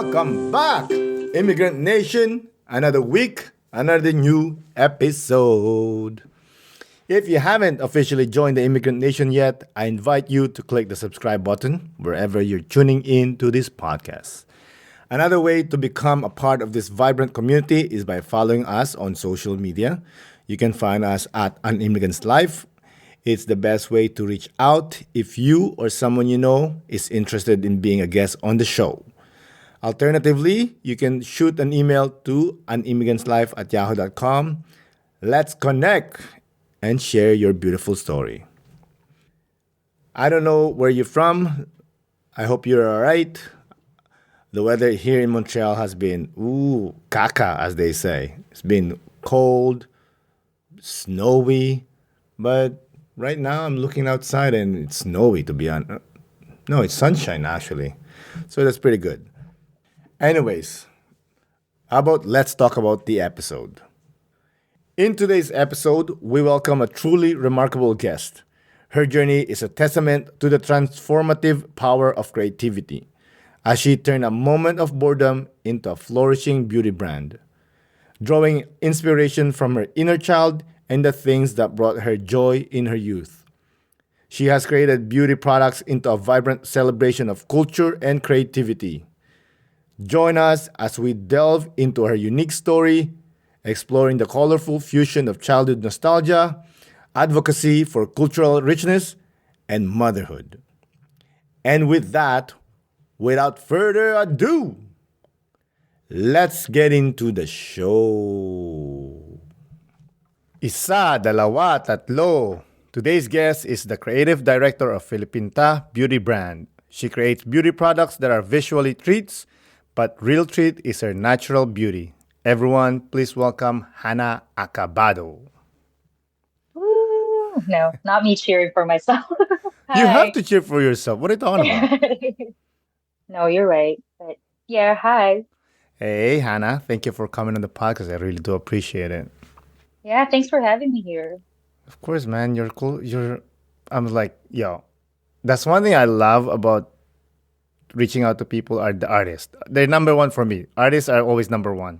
Welcome back, Immigrant Nation. Another week, another new episode. If you haven't officially joined the Immigrant Nation yet, I invite you to click the subscribe button wherever you're tuning in to this podcast. Another way to become a part of this vibrant community is by following us on social media. You can find us at An Immigrant's Life. It's the best way to reach out if you or someone you know is interested in being a guest on the show. Alternatively, you can shoot an email to animmigrantslife@yahoo.com. Let's connect and share your beautiful story. I don't know where you're from. I hope you're all right. The weather here in Montreal has been, caca, as they say. It's been cold, snowy, but right now I'm looking outside and it's snowy, to be honest. No, it's sunshine, actually. So that's pretty good. Anyways, how about let's talk about the episode? In today's episode, we welcome a truly remarkable guest. Her journey is a testament to the transformative power of creativity, as she turned a moment of boredom into a flourishing beauty brand, drawing inspiration from her inner child and the things that brought her joy in her youth. She has created beauty products into a vibrant celebration of culture and creativity. Join us as we delve into her unique story, exploring the colorful fusion of childhood nostalgia, advocacy for cultural richness, and motherhood. And with that, without further ado, let's get into the show. Isa, dalawa, tatlo. Today's guest is the creative director of Filipinta Beauty Brand. She creates beauty products that are visually treats, but real treat is her natural beauty. Everyone, please welcome Hana Acabado. Ooh, no, not me cheering for myself. You have Hi. to cheer for yourself. What are you talking about? No, you're right. But yeah, hi. Hey, Hannah, thank you for coming on the podcast. I really do appreciate it. Yeah, thanks for having me here. Of course, man, you're cool. I'm like, yo, that's one thing I love about reaching out to people are the artists. They're number one for me. Artists are always number one.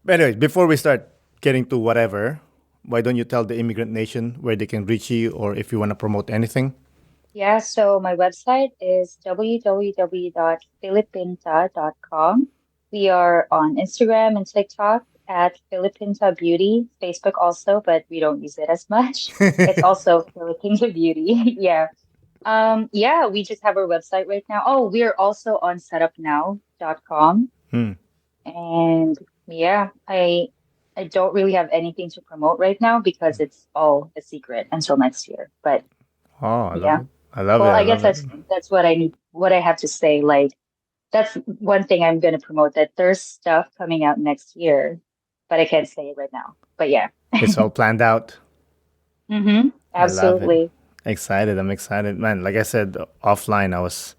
But anyways, before we start getting to whatever, why don't you tell the Immigrant Nation where they can reach you or if you want to promote anything? Yeah, so my website is www.filipinta.com. We are on Instagram and TikTok at Filipinta Beauty, Facebook also, but we don't use it as much. It's also Filipinta Beauty. Yeah. Yeah, we just have our website right now. Oh, we're also on setupnow.com. Hmm. And yeah, I don't really have anything to promote right now because it's all a secret until next year. But Oh, I love yeah. it. I love it. Well, I I guess love it. that's what I need, what I have to say. Like that's one thing I'm gonna promote that there's stuff coming out next year, but I can't say it right now. But yeah. It's all planned out. Mm-hmm. I love it. Absolutely. Excited. I'm excited, man. Like I said offline, I was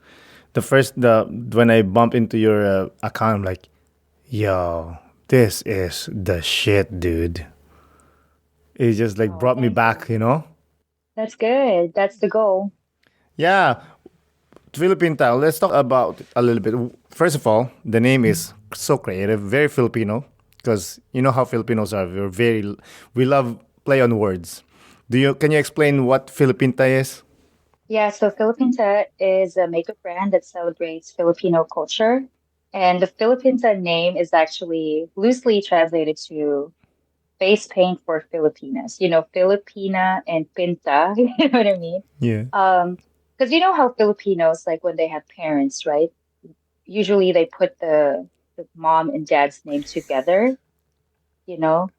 the when I bump into your account, I'm like, yo, this is the shit, dude. It just like Oh, brought me thank back, you. you know? That's good. That's the goal. Yeah, Philippine style. Let's talk about a little bit. First of all, the name is so creative, very Filipino, because you know how Filipinos are. We love play on words. Can you explain what Filipinta is? Yeah, so Filipinta is a makeup brand that celebrates Filipino culture. And the Filipinta name is actually loosely translated to face paint for Filipinas. You know, Filipina and Pinta, you know what I mean? Yeah. Because you know how Filipinos, like when they have parents, right? Usually they put the mom and dad's name together, you know?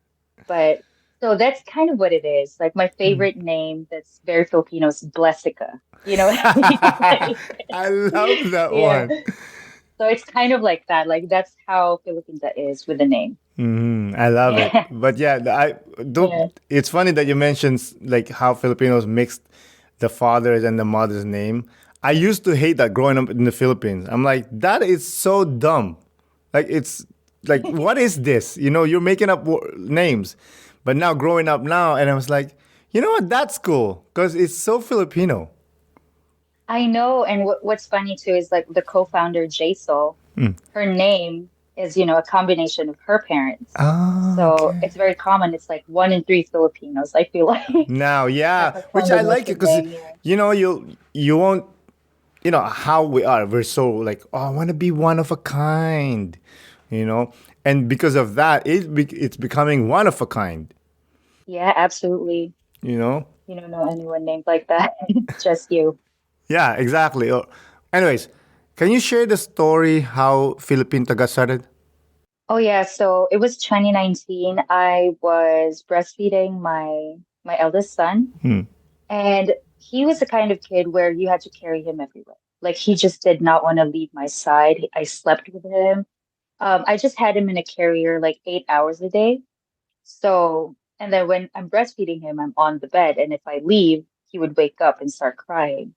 But so that's kind of what it is. Like my favorite name that's very Filipino is Blessica. You know what I mean? I love that Yeah. one. So it's kind of like that. Like that's how Filipinta is with the name. I love it. Yeah. But yeah, I don't. Yeah. It's funny that you mentioned like how Filipinos mixed the father's and the mother's name. I used to hate that growing up in the Philippines. I'm like, that is so dumb. Like it's like, what is this? You know, you're making up names. But now growing up now, and I was like, you know what? That's cool because it's so Filipino. I know. And what's funny too is like the co-founder Jaisal. Her name is, a combination of her parents. Ah, So okay. it's very common. It's like one in three Filipinos, I feel like, Now, yeah, have a which I like it because combination name. Yeah. you won't how we are. We're so like, oh, I want to be one of a kind, you know, and because of that, it's becoming one of a kind, Yeah, absolutely. you know. You don't know anyone named like that. Just you. Yeah, exactly. Anyways, can you share the story how Filipinta got started? Oh yeah, so it was 2019. I was breastfeeding my eldest son, Hmm. and he was the kind of kid where you had to carry him everywhere. Like he just did not want to leave my side. I slept with him. I just had him in a carrier like 8 hours a day. So, and then when I'm breastfeeding him, I'm on the bed, and if I leave, he would wake up and start crying.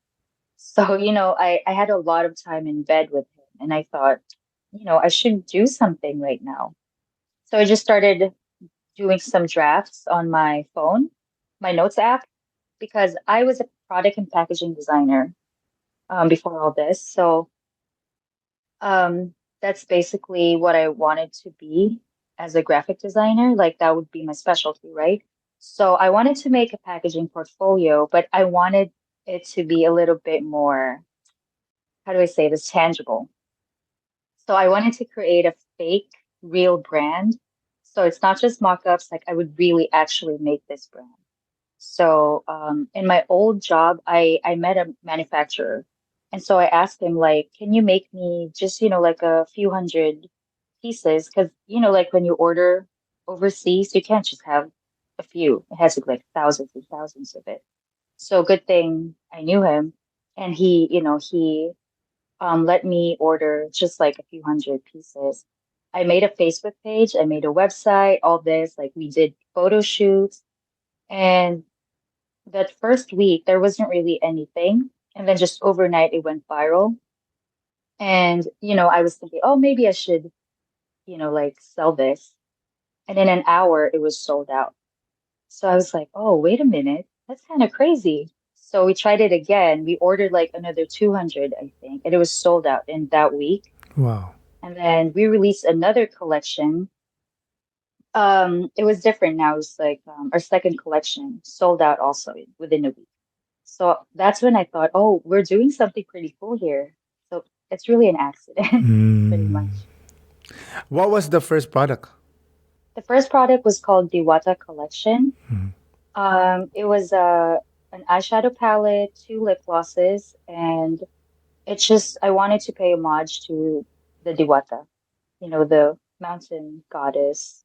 So, I had a lot of time in bed with him, and I thought, I should do something right now. So I just started doing some drafts on my phone, my notes app, because I was a product and packaging designer before all this. So that's basically what I wanted to be as a graphic designer. Like that would be my specialty, right? So I wanted to make a packaging portfolio, but I wanted it to be a little bit more, how do I say this, tangible. So I wanted to create a fake, real brand. So it's not just mock-ups, like I would really actually make this brand. So in my old job, I met a manufacturer. And so I asked him, like, can you make me just, like a few hundred pieces? Because, like when you order overseas, you can't just have a few. It has to be like thousands and thousands of it. So good thing I knew him. And he let me order just like a few hundred pieces. I made a Facebook page, I made a website, all this. Like we did photo shoots. And that first week, there wasn't really anything. And then just overnight, it went viral. And, I was thinking, oh, maybe I should, like sell this. And in an hour, it was sold out. So I was like, oh, wait a minute. That's kind of crazy. So we tried it again. We ordered like another 200, I think, and it was sold out in that week. Wow. And then we released another collection. It was different now. It was like our second collection sold out also within a week. So that's when I thought, oh, we're doing something pretty cool here. So it's really an accident, pretty Mm. much. What was the first product? The first product was called Diwata Collection. It was an eyeshadow palette, two lip glosses, and it's just I wanted to pay homage to the Diwata, the mountain goddesses.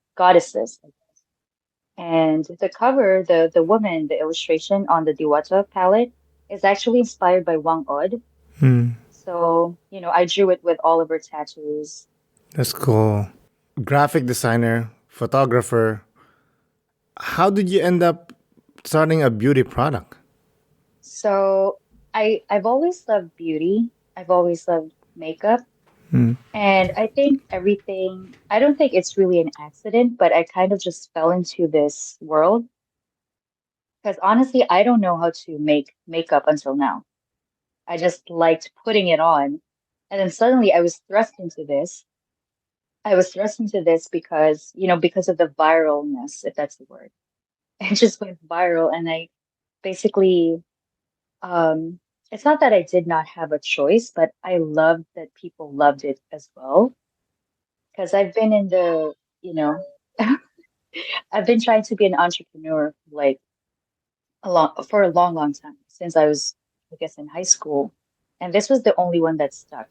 And the cover, the woman, the illustration on the Diwata palette is actually inspired by Wang Od. Hmm. So, I drew it with all of her tattoos. That's cool. Graphic designer, photographer. How did you end up starting a beauty product? So I've always loved beauty. I've always loved makeup. Hmm. And I don't think it's really an accident, but I kind of just fell into this world because honestly, I don't know how to make makeup until now. I just liked putting it on. And then suddenly I was thrust into this. I was thrust into this because, because of the viralness, if that's the word. It just went viral. And I basically, it's not that I did not have a choice, but I loved that people loved it as well. Because I've been in the, you know, I've been trying to be an entrepreneur like for a long, long time since I was, I guess, in high school. And this was the only one that stuck.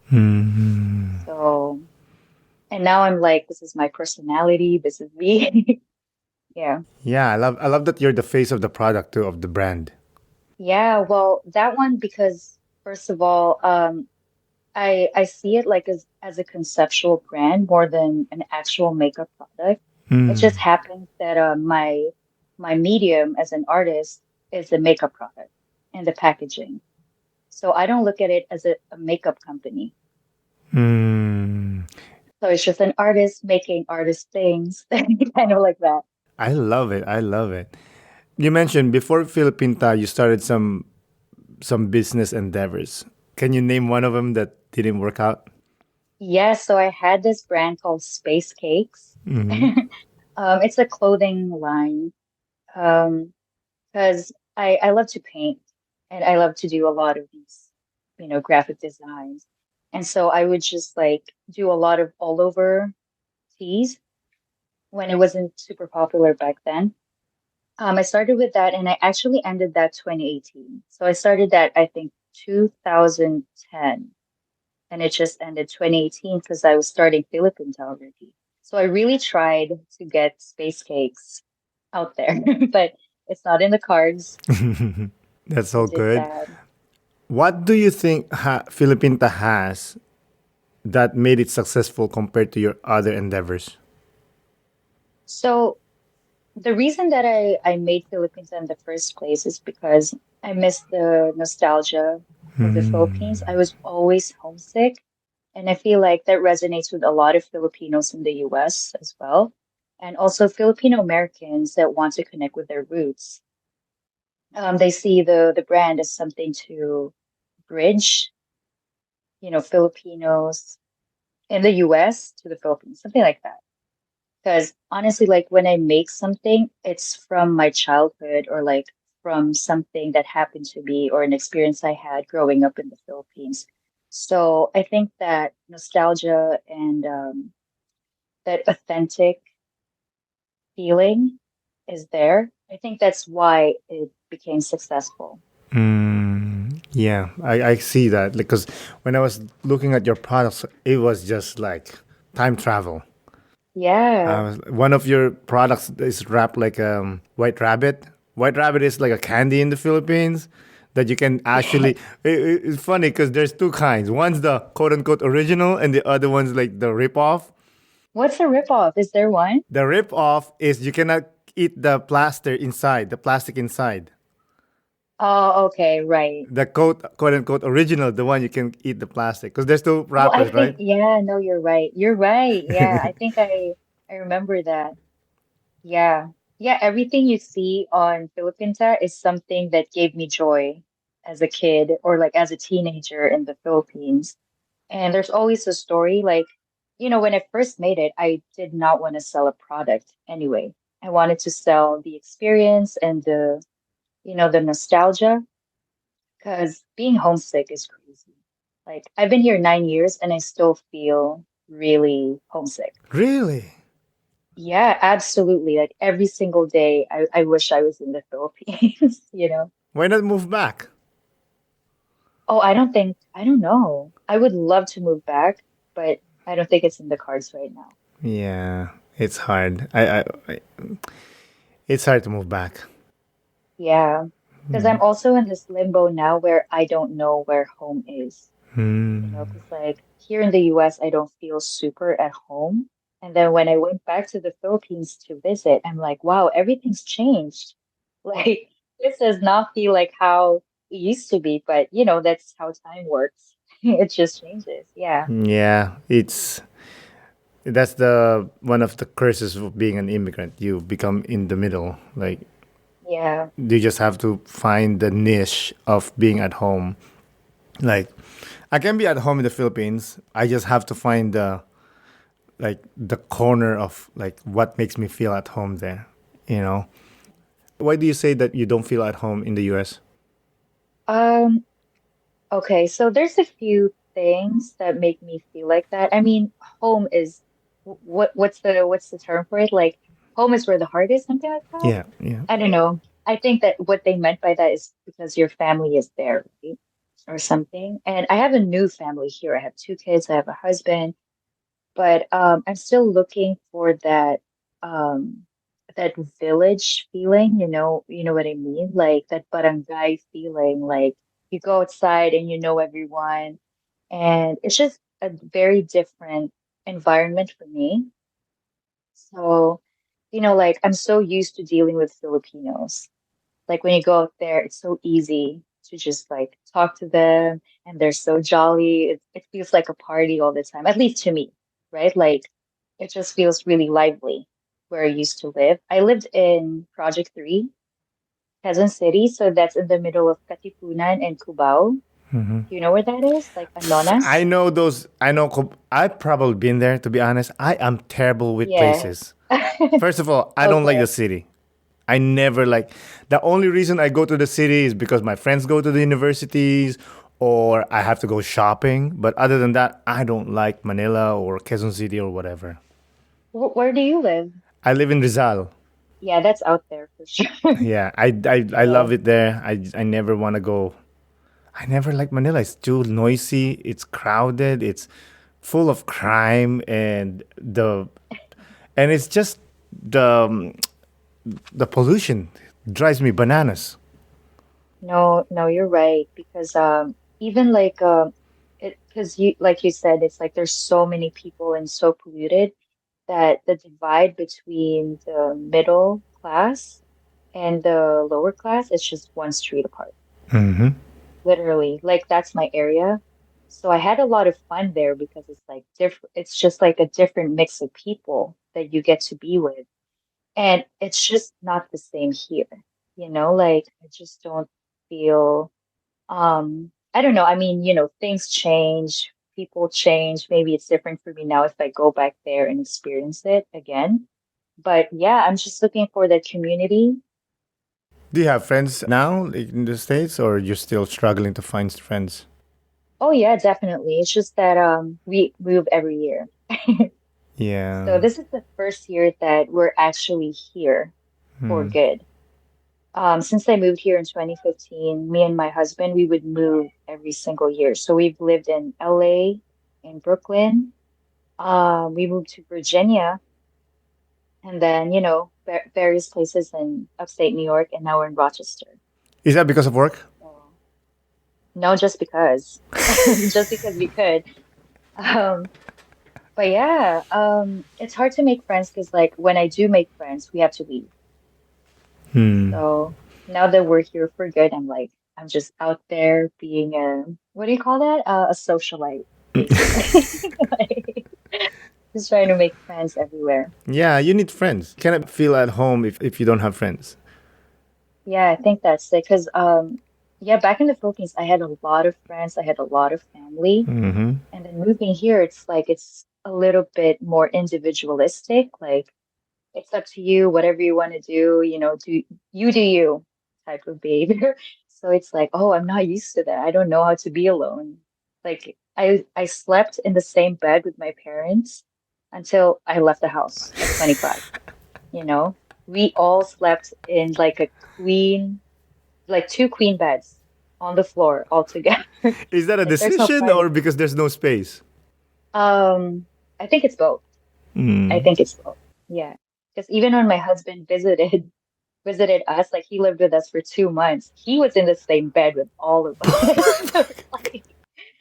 Hmm. So, and now I'm like, this is my personality. This is me. Yeah. Yeah, I love that you're the face of the product too, of the brand. Yeah. Well, that one, because first of all, I see it like as a conceptual brand more than an actual makeup product. It Hmm. just happens that my medium as an artist is the makeup product and the packaging. So I don't look at it as a makeup company. Hmm. So it's just an artist making artist things, kind of like that. I love it. I love it. You mentioned before Filipinta, you started some business endeavors. Can you name one of them that didn't work out? Yes, so I had this brand called Space Cakes. Hmm. It's a clothing line. Um, because I love to paint and I love to do a lot of these, graphic designs. And so I would just like do a lot of all over tees when it wasn't super popular back then. I started with that and I actually ended that 2018. So I started that, I think, 2010 and it just ended 2018 because I was starting Filipinta already. So I really tried to get Space Cakes out there, but it's not in the cards. That's I so did good. bad. What do you think Filipinta has that made it successful compared to your other endeavors? So the reason that I made Philippines in the first place is because I miss the nostalgia of the Philippines. I was always homesick, and I feel like that resonates with a lot of Filipinos in the US as well, and also Filipino Americans that want to connect with their roots. They see the brand as something to bridge, Filipinos in the US to the Philippines, something like that. Because honestly, like when I make something, it's from my childhood or like from something that happened to me or an experience I had growing up in the Philippines. So I think that nostalgia and that authentic feeling is there. I think that's why it became successful. Yeah, I see that because when I was looking at your products, it was just like time travel. Yeah. One of your products is wrapped like white rabbit. White rabbit is like a candy in the Philippines that you can Yeah. actually. It's funny because there's two kinds. One's the quote unquote original, and the other one's like the rip off. What's a ripoff? Is there one? The rip off is you cannot eat the plaster inside, the plastic inside. Oh, okay, right. The quote unquote original, the one you can eat the plastic because there's two Oh, I wrappers, right? think, yeah, no, you're right. You're right. Yeah, I think I remember that. Yeah. Yeah, everything you see on Filipinta is something that gave me joy as a kid or like as a teenager in the Philippines. And there's always a story. Like, when I first made it, I did not want to sell a product anyway. I wanted to sell the experience and the nostalgia because being homesick is crazy. Like, I've been here 9 years and I still feel really homesick. Really? Yeah, absolutely. Like every single day, I wish I was in the Philippines. Why not move back? Oh, I don't know. I would love to move back, but I don't think it's in the cards right now. Yeah, it's hard. It's hard to move back. Yeah, because I'm also in this limbo now where I don't know where home is. Because like here in the US, I don't feel super at home. And then when I went back to the Philippines to visit, I'm like, wow, everything's changed. Like this does not feel like how it used to be, but that's how time works. It just changes. Yeah. Yeah, it's that's the one of the curses of being an immigrant. You become in the middle. Like Yeah. you just have to find the niche of being at home. Like I can be at home in the Philippines. I just have to find the corner of like what makes me feel at home there. You know. Why do you say that you don't feel at home in the US? Um, okay, so there's a few things that make me feel like that. I mean, home is what's the term for it? Like home is where the heart is, something like that. Yeah, yeah. I don't know. I think that what they meant by that is because your family is there, right? Or something. And I have a new family here. I have two kids, I have a husband, but I'm still looking for um that village feeling, you know what I mean? Like that barangay feeling, like you go outside and you know everyone. And it's just a very different environment for me. So, like I'm so used to dealing with Filipinos. Like when you go out there, it's so easy to just like talk to them and they're so jolly. It feels like a party all the time, at least to me, right? Like it just feels really lively where I used to live. I lived in Project 3, Quezon City, so that's in the middle of Katipunan and Cubao. Do you know where that is? Like I Anonas? know those. I know. I've probably been there. To be honest, I am terrible with Yeah. places. First of all, I don't like the Okay. city. I never like. The only reason I go to the city is because my friends go to the universities, or I have to go shopping. But other than that, I don't like Manila or Quezon City or whatever. Where do you live? I live in Rizal. Yeah, that's out there for sure. Yeah, I love So, it there. I never want to go. I never like Manila. It's too noisy. It's crowded. It's full of crime and it's just the pollution drives me bananas. no, no, you're right because even like it because you like you said it's like there's so many people and so polluted that the divide between the middle class and the lower class is just one street apart. Literally. Like that's my area. So I had a lot of fun there because it's like different it's just like a different mix of people that you get to be with. And it's just not the same here. Like I just don't feel I don't know. I mean, things change, people change. Maybe it's different for me now if I go back there and experience it again. But yeah, I'm just looking for that community. Do you have friends now like, in the States, or you're still struggling to find friends? Oh yeah, definitely. It's just that we move every year. So Yeah. this is the first year that we're actually here for good. Since I moved here in 2015, me and my husband, we would move every single year. So we've lived in LA, in Brooklyn. We moved to Virginia, and then, various places in upstate New York, and now we're in Rochester. Is that because of work? So, no, just because, just because we could. Um, but yeah, it's hard to make friends because, like, when I do make friends, we have to leave. So now that we're here for good, I'm just out there being what do you call that? A socialite, basically. Like, just trying to make friends everywhere. Yeah, you need friends. You cannot feel at home if you don't have friends. Yeah, I think that's it. Because, yeah, back in the Philippines, I had a lot of friends, I had a lot of family. And then moving here, it's like it's a little bit more individualistic. Like, it's up to you, whatever you want to do, do you type of behavior. So it's like, oh, I'm not used to that. I don't know how to be alone. Like I slept in the same bed with my parents until I left the house at 25, you know? We all slept in like a queen, like two queen beds on the floor all together. Is that a Like there's no decision or privacy. because there's no space? I think it's both. I think it's both. Yeah. Because even when my husband visited us, like he lived with us for 2 months, he was in the same bed with all of us. So it's like,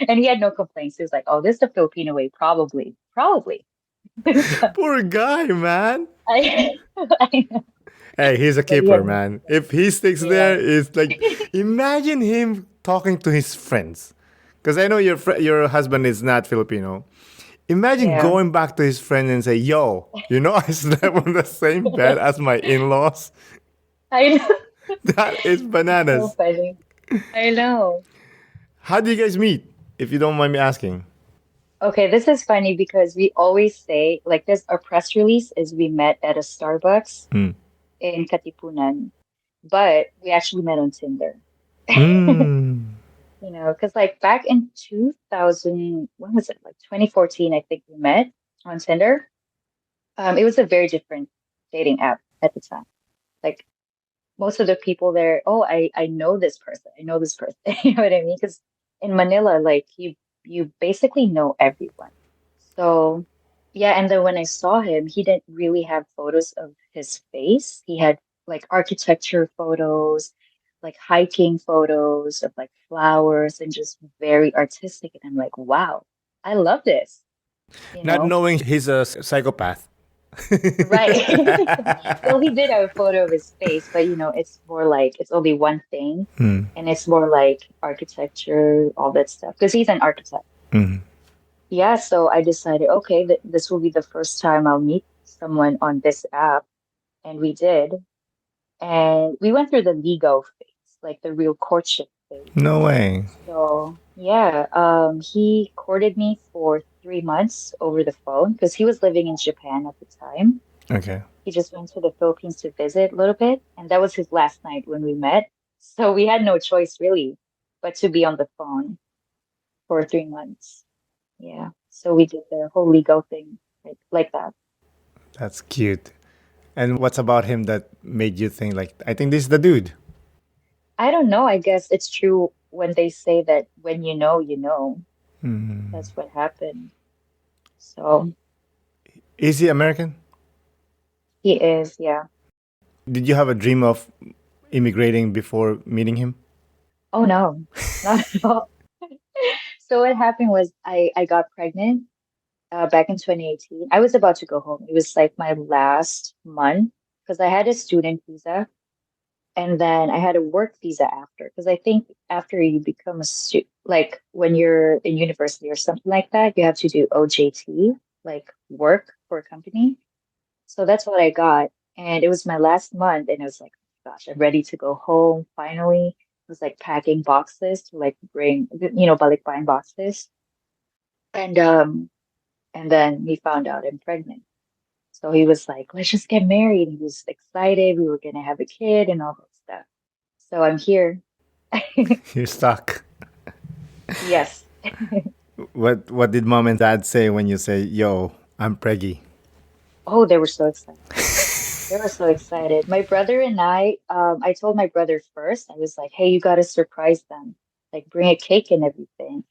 and he had no complaints. He was like, "Oh, this is the Filipino way, probably, probably." So Poor guy, man. I, I know, Hey, he's a but he keeper, had no man. complaints. If he sticks there, Yeah, it's like imagine him talking to his friends. Because I know your husband is not Filipino. Imagine yeah. going back to his friend and say, "Yo, I slept on the same bed as my in-laws." I know. That is It's so bananas. funny. I know. How do you guys meet? If you don't mind me asking. Okay, this is funny because we always say like this. Our press release is we met at a Starbucks in Katipunan, but we actually met on Tinder. Mm. Because like back in 2000, when was it? Like 2014, I think we met on Tinder. It was a very different dating app at the time. Like most of the people there, oh, I know this person. I know this person. You know what I mean? Because in Manila, like you basically know everyone. So yeah, and then when I saw him, he didn't really have photos of his face. He had like architecture photos, like hiking photos of like flowers and just very artistic. And I'm like, wow, I love this, you Not know? knowing he's a psychopath. Right. Well, he did have a photo of his face, but it's more like it's only one thing, and it's more like architecture, all that stuff, because he's an architect. Yeah, so I decided, okay, th this will be the first time I'll meet someone on this app, and we did. And we went through the Ligo phase, like the real courtship phase. No way. So yeah, he courted me for 3 months over the phone because he was living in Japan at the time. Okay. He just went to the Philippines to visit a little bit, and that was his last night when we met. So we had no choice really but to be on the phone for 3 months. Yeah. So we did the whole legal thing like that. That's cute. And what's about him that made you think like I think this is the dude? I don't know. I guess it's true when they say that when you know, you know. Hmm. That's what happened. So Is he American? he is, yeah. Did you have a dream of immigrating before meeting him? Oh no, not at all. So what happened was I got pregnant back in 2018. I was about to go home. It was like my last month because I had a student visa and then I had a work visa after because I think after you become a student, like when you're in university or something like that, you have to do OJT, like work for a company. So that's what I got. And it was my last month and I was like, gosh, I'm ready to go home finally. I was like packing boxes to like bring, balikbayan boxes. And and then he found out I'm pregnant. So he was like, let's just get married. He was excited. We were gonna have a kid and all that stuff. So I'm here. You're stuck. Yes. What did mom and dad say when you say, "Yo, I'm preggy"? Oh, they were so excited. They were so excited. My brother and I told my brother first. I was like, hey, you gotta surprise them. Like bring a cake and everything.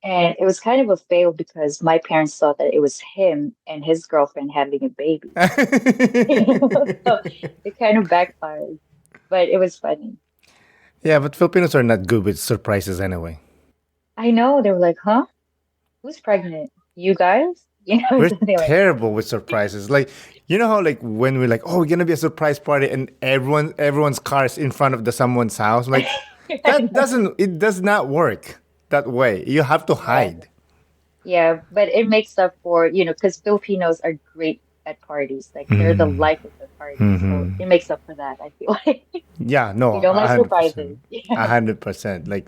And it was kind of a fail because my parents thought that it was him and his girlfriend having a baby. So it kind of backfired. But it was funny. Yeah, but Filipinos are not good with surprises anyway. I know they were like, huh? Who's pregnant? You guys? We're Something like terrible with surprises. Like you know how like when we're like, oh, we're gonna be a surprise party, and everyone's car is in front of the someone's house. Like I that know. doesn't it does not work that way. You have to Yeah. hide. Yeah, but it makes up for, because Filipinos are great at parties. Like they're the life of the party. So it makes up for that, I feel like. Yeah, We no, don't a like hundred surprises. percent, a Yeah. 100%. Like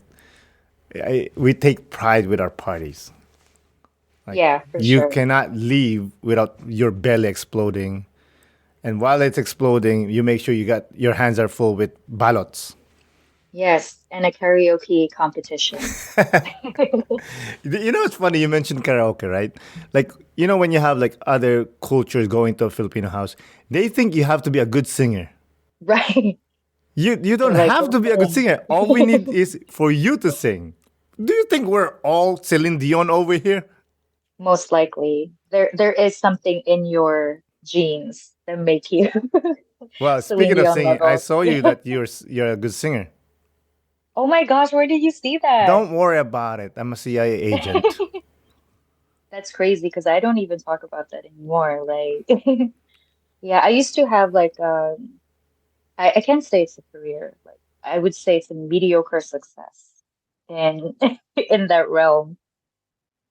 we take pride with our parties. Like Yeah, for you sure. cannot leave without your belly exploding, and while it's exploding, you make sure you got your hands are full with ballots. Yes, and a karaoke competition. You know, it's funny you mentioned karaoke, right? Like, you know, when you have like other cultures going to a Filipino house, they think you have to be a good singer. Right. You don't They're like, have go to be a good sing. singer. All we need is for you to sing. Do you think we're all Celine Dion over here? Most likely. There is something in your genes that make you Well, Celine speaking of Dion singing, I level. saw Yeah. you that you're a good singer. Oh my gosh, where did you see that? Don't worry about it. I'm a CIA agent. That's crazy because I don't even talk about that anymore. Like, yeah, I used to have like I can't say it's a career. Like I would say it's a mediocre success in in that realm.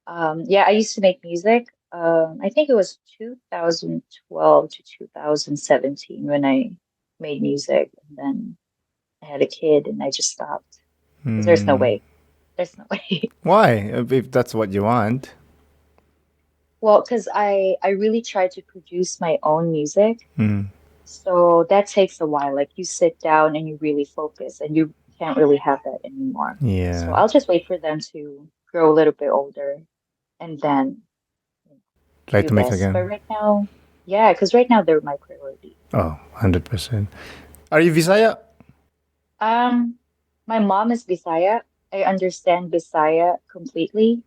Yeah, I used to make music. I think it was 2012 to 2017 when I made music, and then I had a kid, and I just stopped because there's no way. There's no way. Why? If that's what you want. Well, because I really try to produce my own music. So that takes a while. Like you sit down and you really focus, and you can't really have that anymore. So Yeah. I'll just wait for them to grow a little bit older and then Try do to make this. But again. right now, yeah, because right now they're my priority. Oh, 100%. Are you Visaya? Um, my mom is Bisaya. I understand Bisaya completely,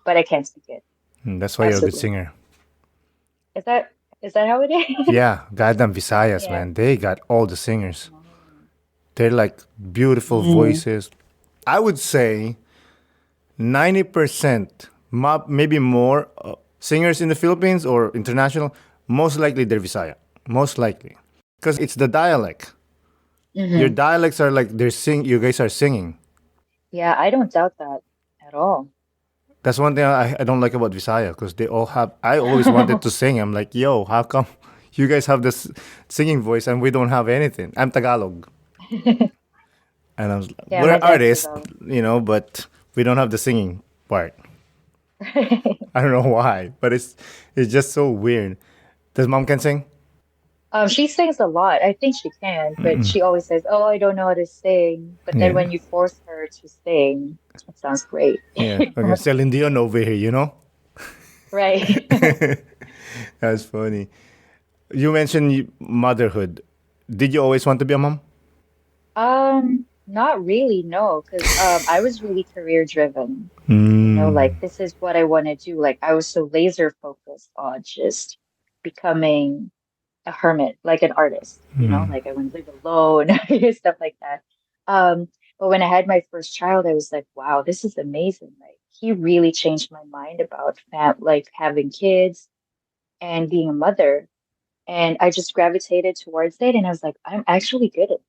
but I can't speak it. That's why you're a good Absolutely. singer. Is that is that how it is? Yeah, goddamn Visayas, Yeah. man. They got all the singers. Oh. They're like beautiful Mm. voices. I would say 90%, maybe more, singers in the Philippines or international, most likely they're Visaya. Most likely. Because it's the dialect. Your Hmm. dialects are like you guys are singing. Yeah, I don't doubt that at all. That's one thing I don't like about Visaya because they all have. I always wanted to sing. I'm like, yo, how come you guys have this singing voice and we don't have anything? I'm Tagalog. And I was like, Yeah, my we're dad's artists, developed. but we don't have the singing part. I don't know why, but it's just so weird. Does mom can sing? She sings a lot. I think she can, but she always says, "Oh, I don't know how to sing." But then Yeah, when you force her to sing, it sounds great. yeah. Okay, Celine Dion over here, you know. Right. That's funny. You mentioned motherhood. Did you always want to be a mom? Not really, no, because I was really career driven. Mm. Like this is what I want to do. Like I was so laser focused on just becoming a hermit, like an artist, like I want to live alone, stuff like that. Um, but when I had my first child, I was like, wow, this is amazing. Like he really changed my mind about like having kids and being a mother. And I just gravitated towards it and I was like, I'm actually good at it.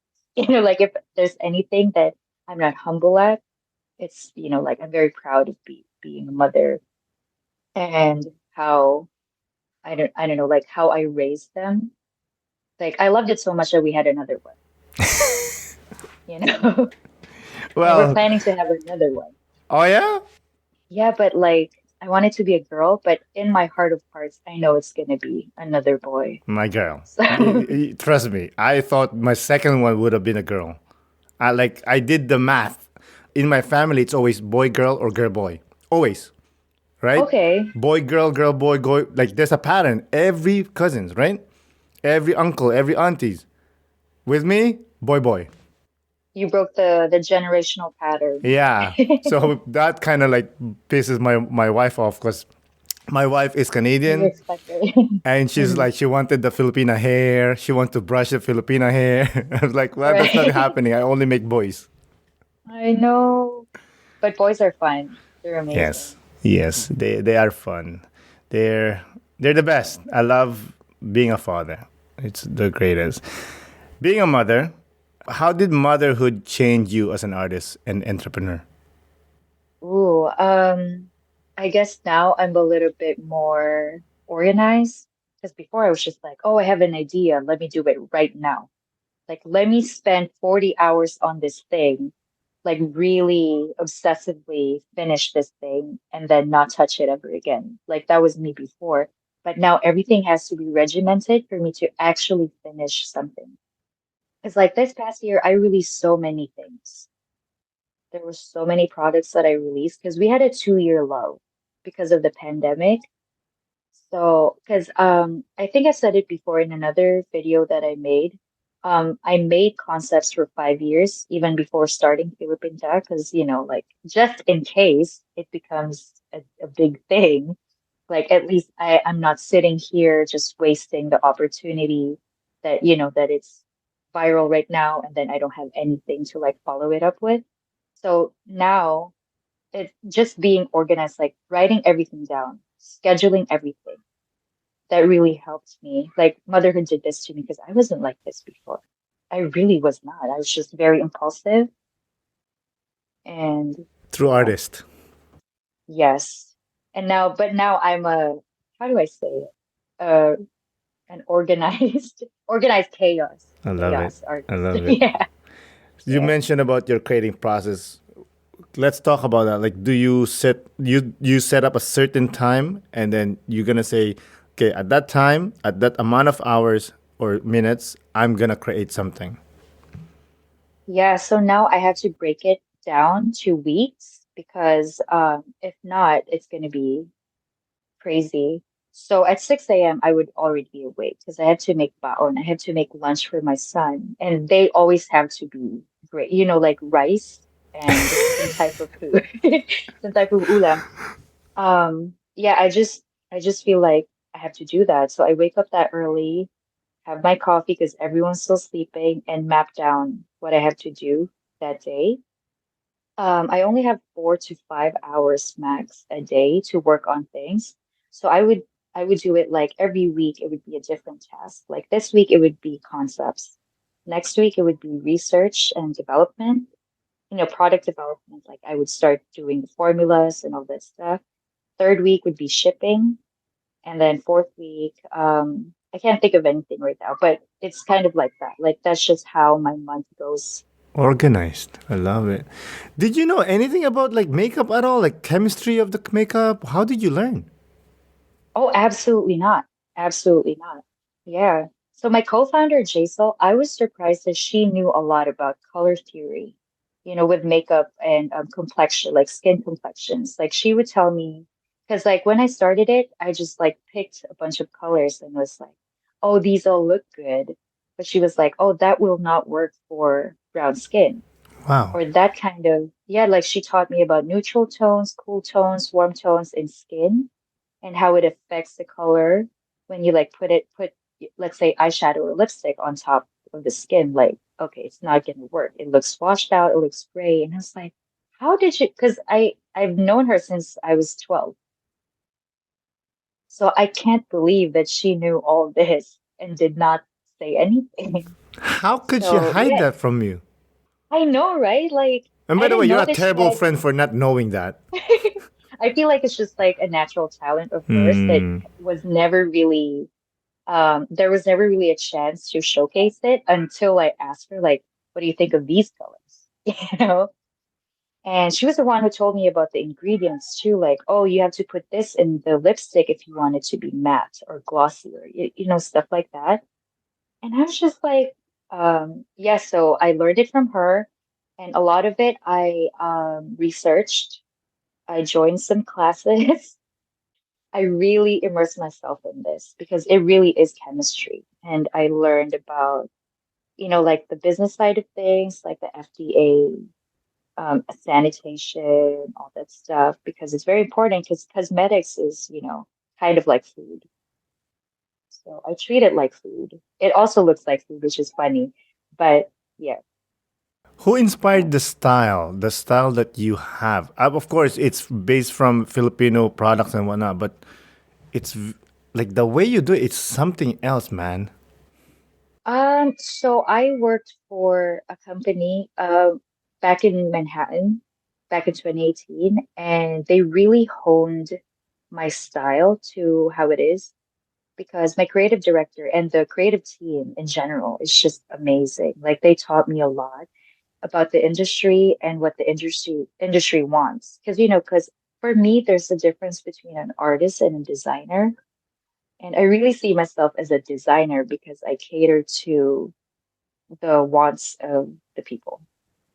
Like if there's anything that I'm not humble at, it's, like I'm very proud of being a mother and how I don't know, like how I raised them. Like I loved it so much that we had another one, you know? And we're Well, planning to have another one. oh yeah, Yeah, but like I want it to be a girl, but in my heart of hearts, I know it's gonna be another boy. my girl. So Trust me, I thought my second one would have been a girl. I did the math. In my family, it's always boy girl or girl boy. Always, right? okay, Boy boy go. Like there's a pattern. Every cousins, right? Every uncle, every aunties. With me, boy boy. you broke the generational pattern. Yeah. So that kind of like pisses my wife off because my wife is You Canadian expected. and she's Mhm. like she wanted the Filipina hair. She wants to brush the Filipina hair. I was like, well, that's not Right. happening. I only make boys. I know. But boys are fun. They're Yes. amazing. Yes. They are fun. They're they're the best. I love being a father. It's the greatest. Being a mother, how did motherhood change you as an artist and entrepreneur? Ooh, I guess now I'm a little bit more organized because before I was just like, oh, I have an idea. Let me do it right now. Like, let me spend 40 hours on this thing, like really obsessively finish this thing and then not touch it ever again. Like that was me before. But now everything has to be regimented for me to actually finish something. It's like this past year, I released so many things. There were so many products that I released because we had a 2-year low because of the pandemic. So, because I think I said it before in another video that I made. I made concepts for 5 years, even before starting Filipinta, because like just in case it becomes a big thing, like at least I'm not sitting here just wasting the opportunity that that it's viral right now, and then I don't have anything to like follow it up with. So now it's just being organized, like writing everything down, scheduling everything that really helped me. Like motherhood did this to me because I wasn't like this before. I really was not. I was just very impulsive. And True yeah, artist. yes. And now, but now I'm how do I say it? Uh, an organized, organized chaos, I love it. chaos I artist. love it. Yeah, You yeah. mentioned about your creating process. Let's talk about that. Like, do you set up a certain time and then you're gonna say, okay, at that time, at that amount of hours or minutes, I'm gonna create something. Yeah, so now I have to break it down to weeks because if not, it's going to be crazy. So at 6 a.m., I would already be awake because I have to make baon. I have to make lunch for my son, and they always have to be great, like rice and some type of food, some type of ulam. Yeah, I just feel like I have to do that. So I wake up that early, have my coffee because everyone's still sleeping, and map down what I have to do that day. I only have 4 to 5 hours max a day to work on things. So I would do it like every week it would be a different task. Like this week it would be concepts. Next week it would be research and development, product development. Like I would start doing the formulas and all that stuff. Third week would be shipping. And then fourth week, I can't think of anything right now, but it's kind of like that. Like that's just how my month goes. Organized. I love it. Did you know anything about like makeup at all? Like chemistry of the makeup? How did you learn? Oh, absolutely not. Absolutely not. Yeah. So my co-founder, Jaisal, I was surprised that she knew a lot about color theory, with makeup and complexion, like skin complexions. Like she would tell me, because like when I started it, I just like picked a bunch of colors and was like, oh, these all look good. But she was like, oh, that will not work for brown skin. Wow. Or that kind of, yeah, like she taught me about neutral tones, cool tones, warm tones in skin and how it affects the color when you like put let's say eyeshadow or lipstick on top of the skin. Like, okay, it's not gonna work. It looks washed out, it looks gray. And I was like, how did you? Because I've known her since I was 12. So I can't believe that she knew all this and did not say anything. How could she So hide yeah, that from you? I know, right? Like And by I the way, didn't you're know a that she terrible had. friend for not knowing that. I feel like it's just like a natural talent of hers that Hmm. was never really there was never really a chance to showcase it until I asked her, like, what do you think of these colors? You know? And she was the one who told me about the ingredients too, like, oh, you have to put this in the lipstick if you want it to be matte or glossy or, stuff like that. And I was just like, yeah, so I learned it from her. And a lot of it I researched. I joined some classes. I really immersed myself in this because it really is chemistry. And I learned about, like the business side of things, like the FDA, sanitation, all that stuff, because it's very important because cosmetics is, kind of like food. So I treat it like food. It also looks like food, which is funny. But yeah. Who inspired the style that you have? Of course, it's based from Filipino products and whatnot, but it's like the way you do it, it's something else, man. So I worked for a company back in Manhattan back in 2018, and they really honed my style to how it is because my creative director and the creative team in general is just amazing. Like they taught me a lot about the industry and what the industry wants. Because for me, there's a difference between an artist and a designer. And I really see myself as a designer because I cater to the wants of the people,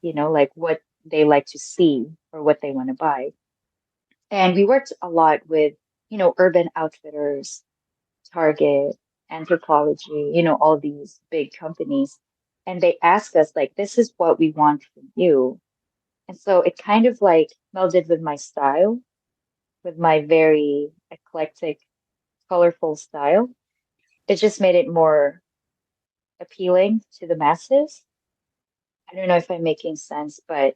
like what they like to see or what they want to buy. And we worked a lot with, Urban Outfitters, Target, Anthropology, all these big companies. And they ask us, like, this is what we want from you. And so it kind of like melded with my style, with my very eclectic, colorful style. It just made it more appealing to the masses. I don't know if I'm making sense, but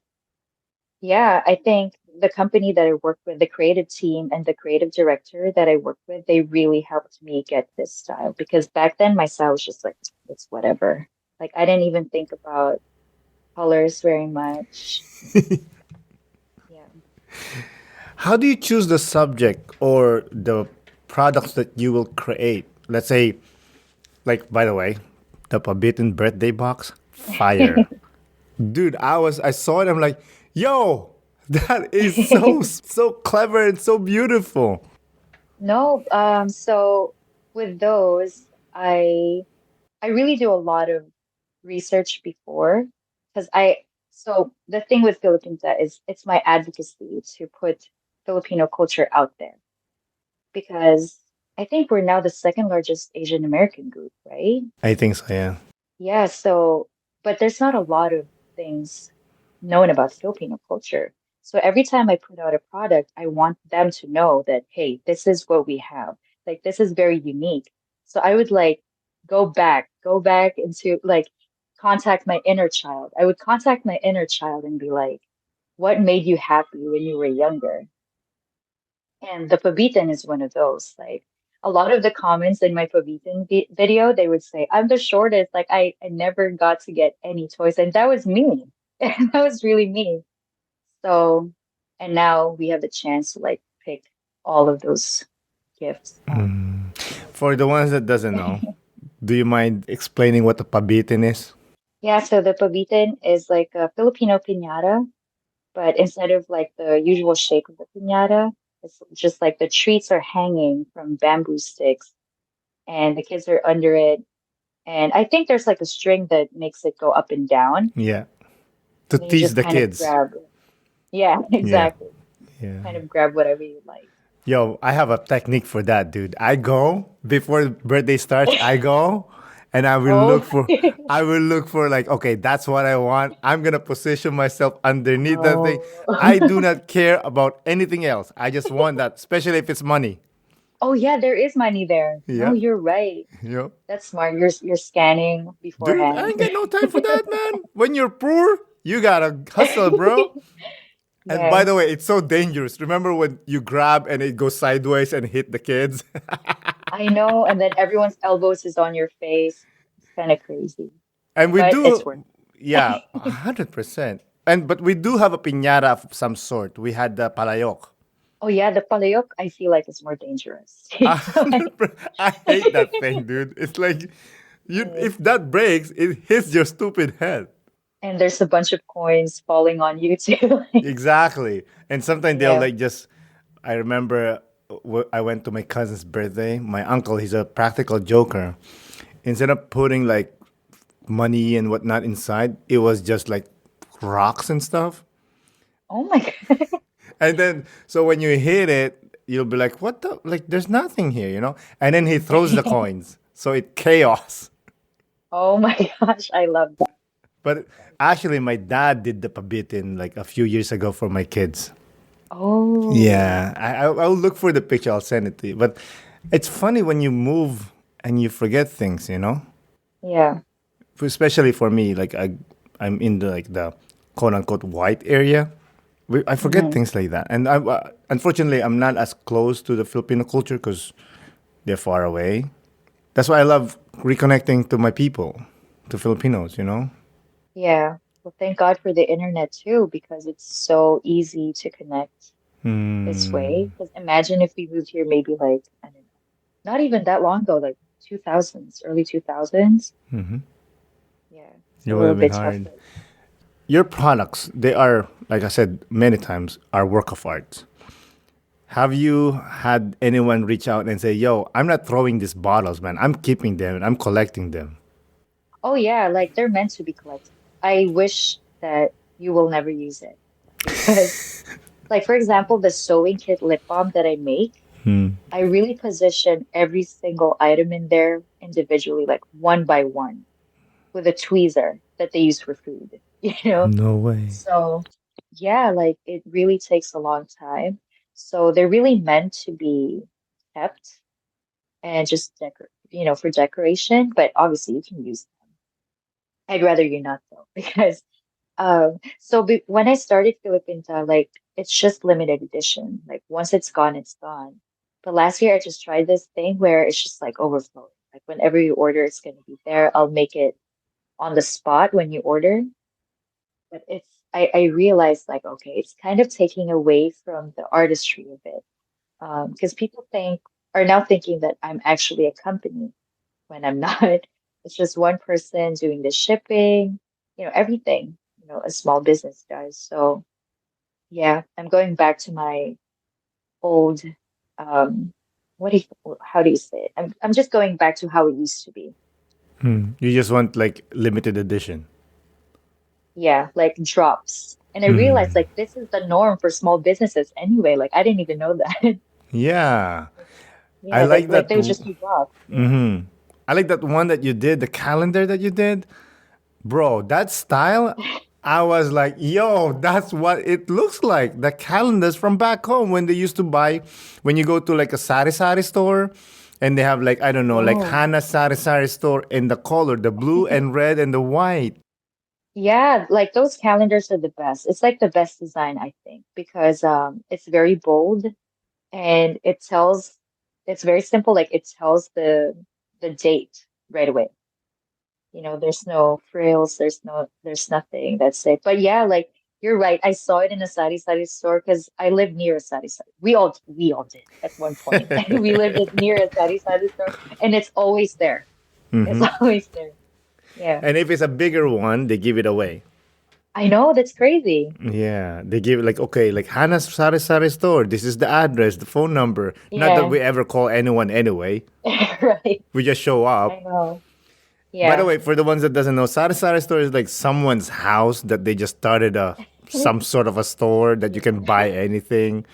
yeah, I think the company that I work with, the creative team and the creative director that I work with, they really helped me get this style because back then my style was just like, it's whatever. Like I didn't even think about colors very much. Yeah. How do you choose the subject or the products that you will create? Let's say, like, by the way, the Pabitin birthday box, fire. Dude, I saw it, I'm like, yo, that is so clever and so beautiful. No, so with those, I really do a lot of research before because so the thing with Filipinta is it's my advocacy to put Filipino culture out there because I think we're now the second largest Asian American group, right? I think so, yeah. Yeah, so but there's not a lot of things known about Filipino culture. So every time I put out a product, I want them to know that, hey, this is what we have. Like this is very unique. So I would like go back into like contact my inner child. I would contact my inner child and be like, what made you happy when you were younger? And the Pabitan is one of those. Like a lot of the comments in my Pabitan video, they would say, I'm the shortest. Like I never got to get any toys. And that was me. And that was really me. So, and now we have the chance to like pick all of those gifts out. For the ones that doesn't know, do you mind explaining what a pabitin is? Yeah, so the pabitin is like a Filipino piñata, but instead of like the usual shape of the piñata, it's just like the treats are hanging from bamboo sticks and the kids are under it. And I think there's like a string that makes it go up and down, Yeah. To and then you tease just the kind of kids. grab. Yeah, Yeah. exactly. Yeah. Kind of grab whatever you like. Yo, I have a technique for that, dude. I go before the birthday starts. I go, and Oh, I will look for like, okay, that's what I want. I'm gonna position myself underneath that thing. oh, I do not care about anything else. I just want that, especially if it's money. oh yeah, there is money there. No, Yeah, you're right. yeah, That's smart. You're scanning dude, I beforehand. ain't got no time for that, man. When you're poor, you gotta hustle, bro. And by Yeah, the way, it's so dangerous. Remember when you grab and it goes sideways and hit the kids? I know. And then everyone's elbows is on your face. It's kind of crazy, And we but it's do, worth yeah, it. 100%. And but we do have a piñata of some sort. We had the palayok. Oh yeah, the palayok I feel like is more dangerous. Like, 100%. I hate that thing, dude. It's like you mm, if that breaks, it hits your stupid head. and there's a bunch of coins falling on you too. Like, Exactly. And sometimes they'll yeah. like just. I remember I went to my cousin's birthday. My uncle, he's a practical joker. Instead of putting like money and whatnot inside, it was just like rocks and stuff. Oh my God. And then, so when you hit it, you'll be like, what the? Like, there's nothing here, you know? And then he throws the coins. So it chaos. Oh my gosh, I love that. But actually, my dad did the pabitin like a few years ago for my kids. Oh, Yeah. I'll look for the picture. I'll send it to you. But it's funny when you move and you forget things, you know? yeah. Especially for me, like I'm in the like the quote unquote white area. I forget Hmm. things like that, and unfortunately I'm not as close to the Filipino culture because they're far away. That's why I love reconnecting to my people, to Filipinos. You know. Yeah. Well, thank God for the internet too, because it's so easy to connect this way. Hmm. Because imagine if we moved here maybe like, I don't know, not even that long ago, like 2000s, early 2000s. Yeah, it's It a would little have been bit hard. tougher. Your products, they are like I said many times, are work of art. Have you had anyone reach out and say, "Yo, I'm not throwing these bottles, man. I'm keeping them and I'm collecting them." Oh yeah, like they're meant to be collected. I wish that you will never use it because, like for example, the sewing kit lip balm that I make, I really position every single item in there individually, like one by one, with a tweezer that they use for food, you know? No way. So yeah, like it really takes a long time. So they're really meant to be kept and just for decoration, but obviously you can use them. I'd rather you not though, because when I started Filipinta, like it's just limited edition. Like once it's gone, it's gone. But last year I just tried this thing where it's just like overflowing. Like whenever you order, it's gonna be there. I'll make it on the spot when you order. But I realized like, okay, it's kind of taking away from the artistry of it. Because people are now thinking that I'm actually a company when I'm not. It's just one person doing the shipping, everything, a small business does. So yeah, I'm going back to my old, um, how do you say it? I'm just going back to how it used to be. You just want like limited edition. Yeah, like drops. And I realized like this is the norm for small businesses anyway. Like I didn't even know that. Yeah. I Yeah, like like that. they would just do drops. Yeah. I like that one that you did, the calendar that you did. Bro, that style, I was like, yo, that's what it looks like. The calendars from back home when they used to buy, when you go to like a sari sari store and they have like, I don't know, like Oh. Hana sari sari store in the color, the blue and red and the white. Yeah, like those calendars are the best. It's like the best design, I think, because it's very bold and it's very simple, like it tells the date right away. There's no frills, there's nothing that's it. But yeah, like you're right. I saw it in a sari sari store because I live near a sari sari. We all did at one point. We lived near a sari sari store and it's always there. It's always there. Yeah. And if it's a bigger one, they give it away. I know, that's crazy. Yeah, they give like okay, like Hana's Sari Sari store. This is the address, the phone number. Not that Yeah. we ever call anyone anyway. Right. We just show I up. know. By the Yeah. way, for the ones that doesn't know, Sari Sari store is like someone's house that they just started a some sort of a store that you can buy anything.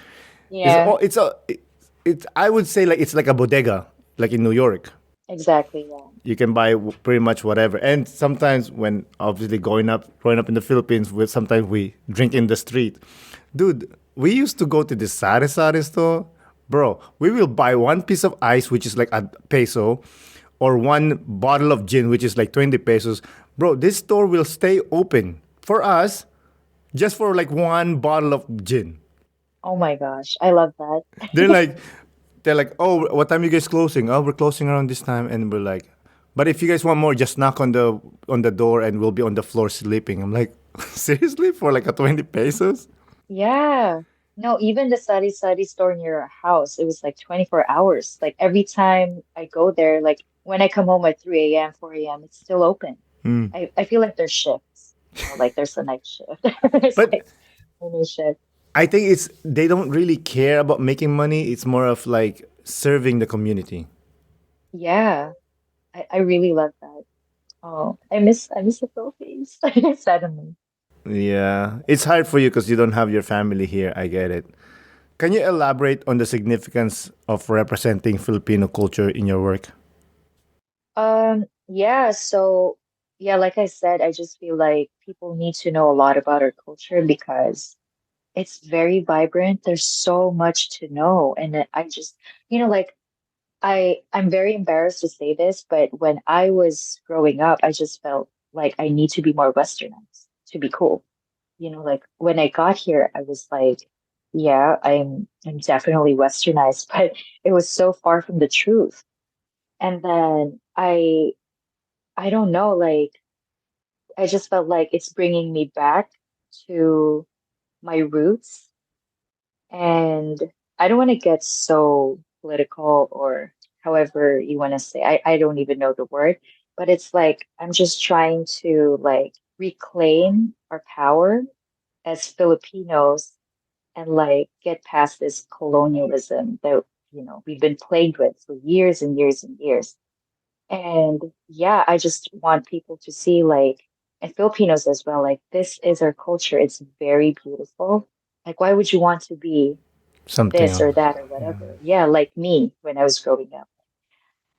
It's Yeah, all it's I would say like it's like a bodega, like in New York. exactly. Yeah. You can buy pretty much whatever. And sometimes when obviously growing up in the Philippines, sometimes we drink in the street. Dude, we used to go to the sari sari store. Bro, we will buy one piece of ice, which is like a peso, or one bottle of gin, which is like 20 pesos. Bro, this store will stay open for us just for like one bottle of gin. Oh my gosh, I love that. They're like, they're like, oh, what time are you guys closing? Oh, we're closing around this time, and we're like, but if you guys want more, just knock on the door, and we'll be on the floor sleeping. I'm like, seriously, for like a 20 pesos? Yeah. No, even the sari store near our house, it was like 24 hours. Like every time I go there, like when I come home at 3 a.m., 4 a.m., it's still open. I feel like there's shifts, like there's a night shift. There's But like a new shift. I think it's they don't really care about making money. It's more of like serving the community. Yeah, I really love that. Oh, I miss the Philippines suddenly. Yeah, it's hard for you because you don't have your family here. I get it. Can you elaborate on the significance of representing Filipino culture in your work? Yeah, so yeah, like I said, I just feel like people need to know a lot about our culture because it's very vibrant. There's so much to know. And I just, like I'm very embarrassed to say this, but when I was growing up, I just felt like I need to be more westernized to be cool. Like when I got here, I was like, yeah, I'm definitely westernized, but it was so far from the truth. And then I don't know, like I just felt like it's bringing me back to my roots. And I don't want to get so political or however you want to say. I don't even know the word, but it's like I'm just trying to like reclaim our power as Filipinos and like get past this colonialism that we've been plagued with for years and years and years. And yeah, I just want people to see like, and Filipinos as well, like this is our culture. It's very beautiful. Like, why would you want to be Something this else. or that or whatever? Yeah, like me when I was growing up.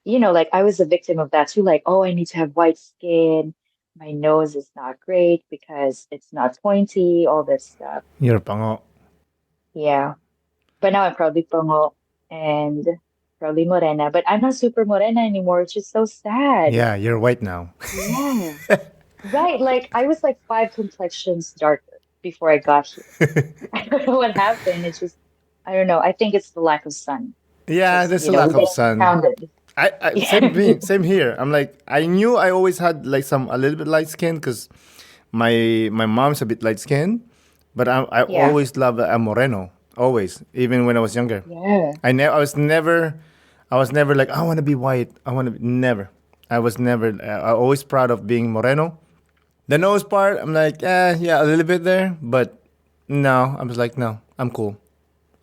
Like I was a victim of that too. Like, oh, I need to have white skin. My nose is not great because it's not pointy, all this stuff. You're pango. Yeah. But now I'm probably pongo and probably morena, but I'm not super morena anymore, which is so sad. Yeah, you're white now. Yeah. Right. Like I was like 5 complexions darker before I got here. I don't know what happened. It's just, I don't know. I think it's the lack of sun Yeah, because, there's a we lack of get sun. pounded. Same Yeah. me, same here. I'm like, I knew I always had like some a little bit light skin because my mom's a bit light skinned, but I Yeah. always loved a moreno. Always, even when I was younger. Yeah. I was never like I want to be white. I want to be never. I was never. I always proud of being moreno. The nose part, I'm like, yeah, a little bit there, but no, I was like, no, I'm cool.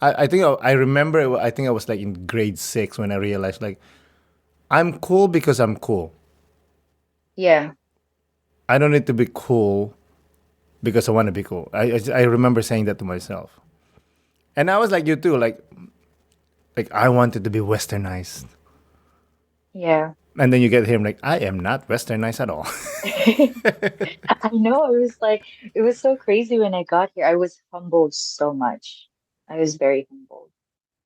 I think I remember. I think I was like in grade 6 when I realized like I'm cool because I'm cool. Yeah. I don't need to be cool because I want to be cool. I remember saying that to myself, and I was like you too. Like I wanted to be westernized, Yeah. and then you get here. I'm like I am not westernized at all. I know. It was so crazy when I got here. I was humbled so much. I was very humbled.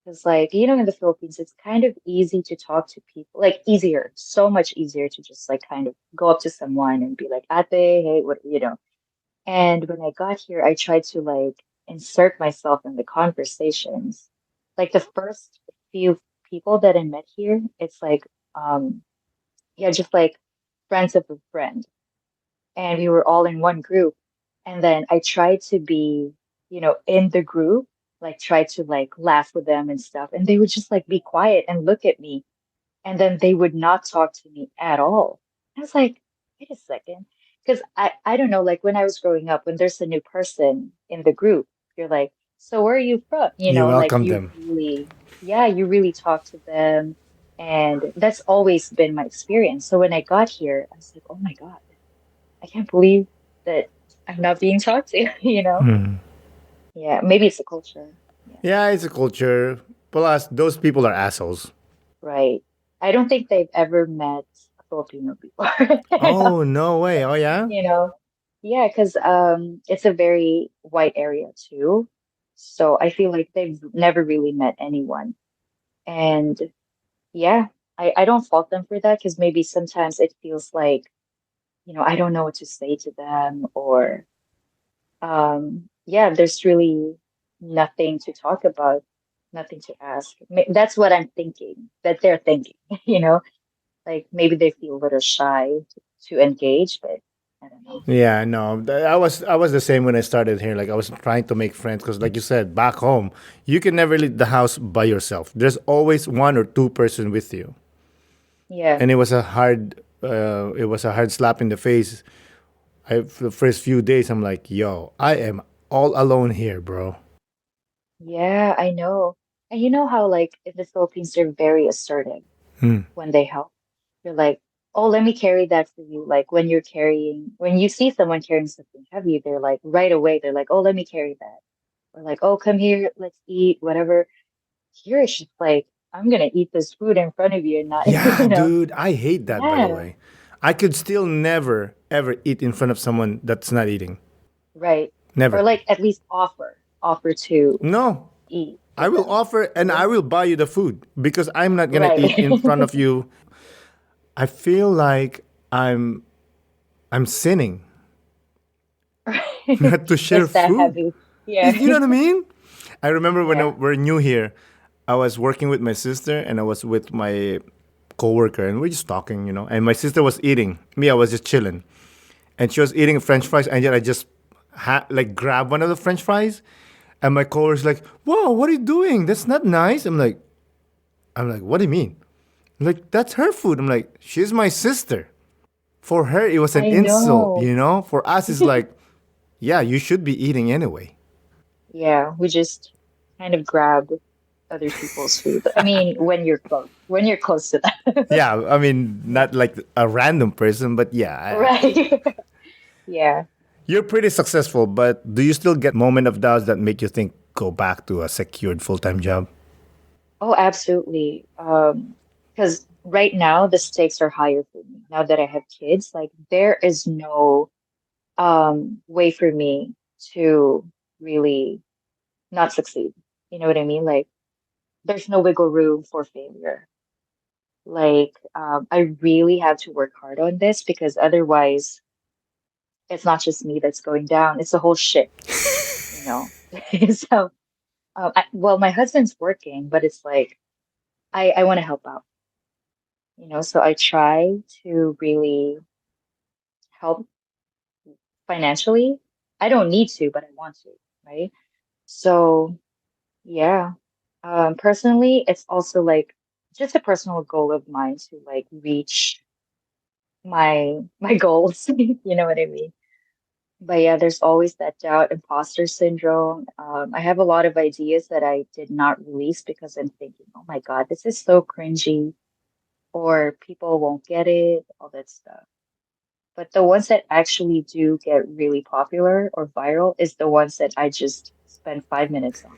Because, like, in the Philippines, it's kind of easy to talk to people, like, easier, so much easier to just, like, kind of go up to someone and be like, Ate, hey, what. And when I got here, I tried to, like, insert myself in the conversations. Like, the first few people that I met here, it's like, um, yeah, just like friends of a friend. And we were all in one group. And then I tried to be, in the group, like try to like laugh with them and stuff. And they would just like be quiet and look at me. And then they would not talk to me at all. I was like, wait a second. Because I don't know, like when I was growing up, when there's a new person in the group, you're like, so where are you from? You You know, like welcome you them. really, yeah, you really talk to them. And that's always been my experience. So when I got here, I was like, oh my God, I can't believe that I'm not being talked to, you know? Yeah, maybe it's a culture. Yeah, Yeah, it's a culture. Plus, those people are assholes. right. I don't think they've ever met a Filipino before. Oh, no way. Oh, yeah? You know, yeah, because it's a very white area too. So I feel like they've never really met anyone. And yeah, I don't fault them for that because maybe sometimes it feels like, I don't know what to say to them or yeah, there's really nothing to talk about, nothing to ask. That's what I'm thinking, that they're thinking, you know, like maybe they feel a little shy to engage, but I don't know. Yeah, no, I was the same when I started here. Like I was trying to make friends because, like you said, back home you can never leave the house by yourself. There's always one or two person with you, Yeah. and it was a hard slap in the face. For the first few days, I'm like, yo, I am all alone here, bro. Yeah, I know. And you know how, like, in the Philippines, they're very assertive when they help. They're like, oh, let me carry that for you. Like, when you see someone carrying something heavy, they're like, right away, they're like, oh, let me carry that. Or like, oh, come here, let's eat, whatever. Here, it's just like, I'm gonna eat this food in front of you and not, Yeah, you know? dude, I hate that. By the Yeah, way, I could still never ever eat in front of someone that's not eating. right. Or Never. like, at least offer to No, eat I with will them. offer and I Yeah, will buy you the food because I'm not gonna right. eat in front of you. I feel like I'm sinning not to share It's that food. heavy. Yeah. You know what I mean? I remember when Yeah. we're new here, I was working with my sister and I was with my coworker and we're just talking, and my sister was eating. Me, I was just chilling. And she was eating French fries, and yet I just like grab one of the French fries, and my coworker's like, "Whoa, what are you doing? That's not nice." I'm like, "What do you mean?" I'm like, "That's her food." I'm like, "She's my sister." For her, it was an I insult, know. For us, it's like, "Yeah, you should be eating anyway." Yeah, we just kind of grab other people's food. I mean, when you're close to them. Yeah, I mean, Yeah. not like a random person, but yeah, Right. Yeah. you're pretty successful. But do you still get moment of doubts that make you think go back to a secured full time job? Oh, absolutely. Because right now the stakes are higher for me. Now that I have kids, like there is no way for me to really not succeed. You know what I mean? Like there's no wiggle room for failure. Like, I really have to work hard on this because otherwise, it's not just me that's going down, it's the whole ship, you know? So, well, my husband's working, but it's like, I want to help out, so I try to really help financially. I don't need to, but I want to, right? So, yeah. Personally, it's also like just a personal goal of mine to like reach my goals, you know what I mean? But yeah, there's always that doubt, imposter syndrome. I have a lot of ideas that I did not release because I'm thinking, oh my God, this is so cringy, or people won't get it, all that stuff. But the ones that actually do get really popular or viral is the ones that I just spend 5 minutes on,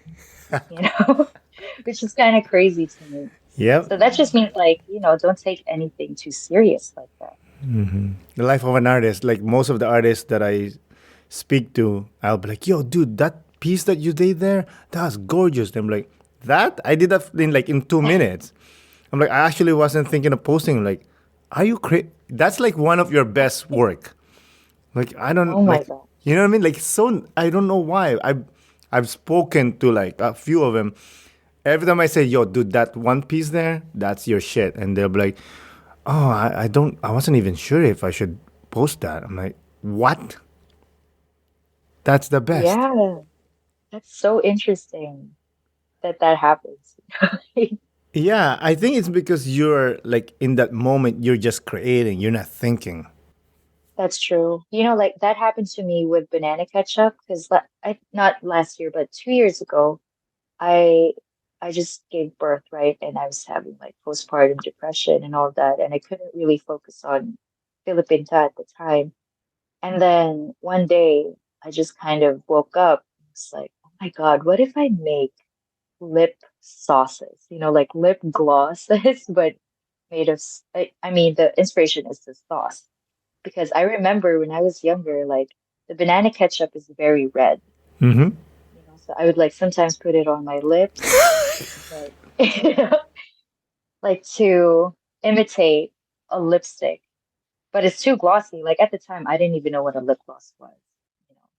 which is kind of crazy to me. Yep. So that just means like, don't take anything too serious like that. The life of an artist. Like most of the artists that I speak to, I'll be like, "Yo, dude, that piece that you did there, that's gorgeous." And I'm like, "That I did that in 2 minutes." I'm like, "I actually wasn't thinking of posting." I'm like, "Are you crazy? That's like one of your best work." Like I Oh don't my like, God. you know what I mean? Like so, I don't know why. I've spoken to like a few of them. Every time I say, "Yo, dude, that one piece there, that's your shit," and they'll be like, "Oh, I don't. I wasn't even sure if I should post that." I'm like, "What? That's the best." Yeah, that's so interesting that happens. Yeah, I think it's because you're like in that moment, you're just creating. You're not thinking. That's true. Like that happened to me with banana ketchup because I not last year, but 2 years ago, I I just gave birth, right? And I was having like postpartum depression and all that, and I couldn't really focus on Filipinta at the time. And then one day, I just kind of woke up. It's like, oh my God, what if I make lip sauces? Like lip glosses, but made of, I mean, the inspiration is the sauce. Because I remember when I was younger, like the banana ketchup is very red, Mm-hmm. so I would like sometimes put it on my lips, like, like to imitate a lipstick, but it's too glossy. Like at the time, I didn't even know what a lip gloss was. You know,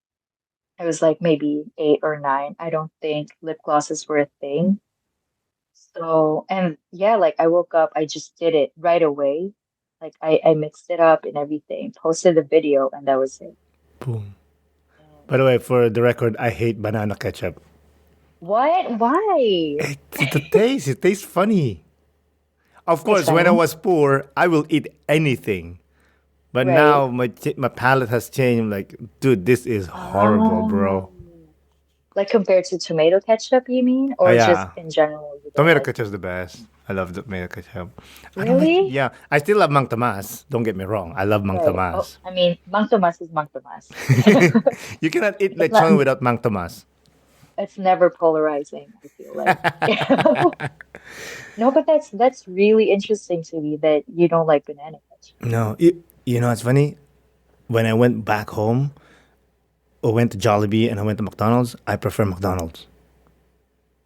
I was like maybe 8 or 9. I don't think lip glosses were a thing. So, and yeah, like I woke up, I just did it right away. Like I mixed it up and everything, posted the video, and that was it. Boom. By And the way, for the record, I hate banana ketchup. what? Why? It's the taste. It tastes funny. Of It's course, when I funny, was poor, I will eat anything. But right? now my palate has changed. I'm like, dude, this is horrible, bro. Oh, like compared to tomato ketchup, you mean? Or just Yeah, in general, you don't tomato like ketchup it? is the best. I love the tomato ketchup. I don't like. Really? Yeah, I still love Mang Tomas. Don't get me wrong. I love Mang Right. Oh, Tomas. I mean, Mang Tomas is Mang Tomas. You cannot eat It's not, lechon without Mang Tomas. it's never polarizing, I feel like. No, but that's really interesting to me that you don't like banana ketchup. No, you know it's funny. When I went back home or went to Jollibee and I went to McDonald's, I prefer McDonald's.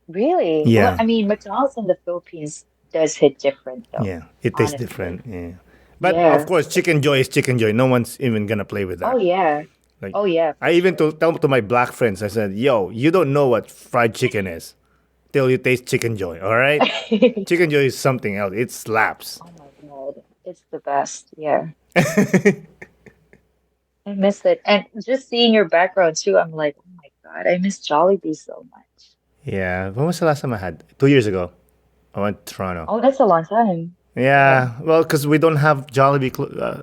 Really? Well, Yeah, I mean, McDonald's in the Philippines does hit different though, yeah, it tastes honestly. different. Yeah, but of Yeah. course, It's Chicken Joy is Chicken Joy. No one's even gonna play with oh that. yeah. Like, Oh yeah, I for even sure. tell to my black friends, I said, "Yo, you don't know what fried chicken is till you taste Chicken Joy. All right, Chicken Joy is something else. It slaps." Oh my God. It's the best. Yeah. I miss it. And just seeing your background too, I'm like, oh my God, I miss Jollibee so much. Yeah, when was the last time I had? 2 years ago. I went to Toronto. Oh, that's a long time. Yeah. Yeah, well, because we don't have Jollibee